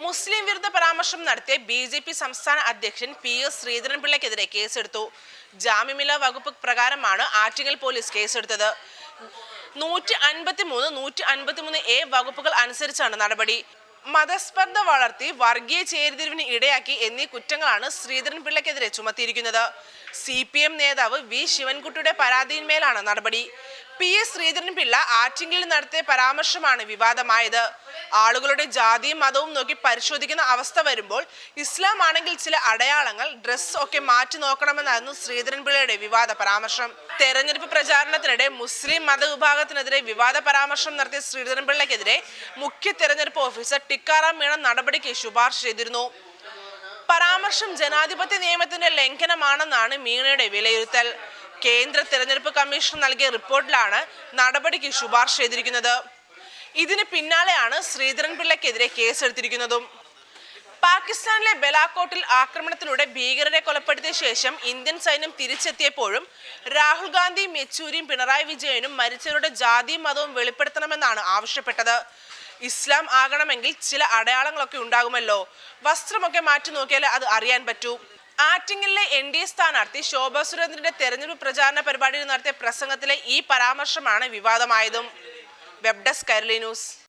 മുസ്ലിം വിരുദ്ധ പരാമർശം നടത്തിയ ബി.ജെ.പി. സംസ്ഥാന അധ്യക്ഷൻ പി.എസ്. ശ്രീധരൻപിള്ളയ്ക്കെതിരെ കേസെടുത്തു. ജാമ്യമില്ലാ വകുപ്പ് പ്രകാരമാണ് ആറ്റിങ്ങൽ പോലീസ് കേസെടുത്തത്. 153 വകുപ്പുകൾ അനുസരിച്ചാണ് നടപടി. മതസ്പർദ്ധ വളർത്തി വർഗീയ ചേരിതിരിവിന് ഇടയാക്കി എന്നീ കുറ്റങ്ങളാണ് ശ്രീധരൻപിള്ളയ്ക്കെതിരെ ചുമത്തിയിരിക്കുന്നത്. CPM നേതാവ് വി ശിവൻകുട്ടിയുടെ പരാതിയിന്മേലാണ് നടപടി. പി.എസ്. ശ്രീധരൻപിള്ള ആറ്റിങ്ങലിൽ നടത്തിയ പരാമർശമാണ് വിവാദമായത്. ആളുകളുടെ ജാതിയും മതവും നോക്കി പരിശോധിക്കുന്ന അവസ്ഥ വരുമ്പോൾ ഇസ്ലാം ആണെങ്കിൽ ചില അടയാളങ്ങൾ, ഡ്രസ് ഒക്കെ മാറ്റി നോക്കണമെന്നായിരുന്നു ശ്രീധരൻപിള്ളയുടെ വിവാദ പരാമർശം. തെരഞ്ഞെടുപ്പ് പ്രചാരണത്തിനിടെ മുസ്ലിം മതവിഭാഗത്തിനെതിരെ വിവാദ പരാമർശം നടത്തിയ ശ്രീധരൻപിള്ളയ്ക്കെതിരെ മുഖ്യ തെരഞ്ഞെടുപ്പ് ഓഫീസർ ടിക്കാറാം മീണ നടപടിക്ക് ശുപാർശ ചെയ്തിരുന്നു. പരാമർശം ജനാധിപത്യ നിയമത്തിന്റെ ലംഘനമാണെന്നാണ് മീണയുടെ വിലയിരുത്തൽ. കേന്ദ്ര തെരഞ്ഞെടുപ്പ് കമ്മീഷൻ നൽകിയ റിപ്പോർട്ടിലാണ് നടപടിക്ക് ശുപാർശ ചെയ്തിരിക്കുന്നത്. ഇതിന് പിന്നാലെയാണ് ശ്രീധരൻപിള്ളയ്ക്കെതിരെ കേസെടുത്തിരിക്കുന്നതും. പാകിസ്ഥാനിലെ ബലാക്കോട്ടിൽ ആക്രമണത്തിലൂടെ ഭീകരരെ കൊലപ്പെടുത്തിയ ശേഷം ഇന്ത്യൻ സൈന്യം തിരിച്ചെത്തിയപ്പോഴും രാഹുൽ ഗാന്ധിയും യെച്ചൂരിയും പിണറായി വിജയനും മരിച്ചവരുടെ ജാതിയും മതവും വെളിപ്പെടുത്തണമെന്നാണ് ആവശ്യപ്പെട്ടത്. ഇസ്ലാം ആകണമെങ്കിൽ ചില അടയാളങ്ങളൊക്കെ ഉണ്ടാകുമല്ലോ. വസ്ത്രമൊക്കെ മാറ്റി നോക്കിയാലേ അത് അറിയാൻ പറ്റൂ. ആറ്റിങ്ങലിലെ NDA സ്ഥാനാർത്ഥി ശോഭാ സുരേന്ദ്രന്റെ തെരഞ്ഞെടുപ്പ് പ്രചാരണ പരിപാടിയിൽ നടത്തിയ പ്രസംഗത്തിലെ ഈ പരാമർശമാണ് വിവാദമായതും. Web desk Kairali news.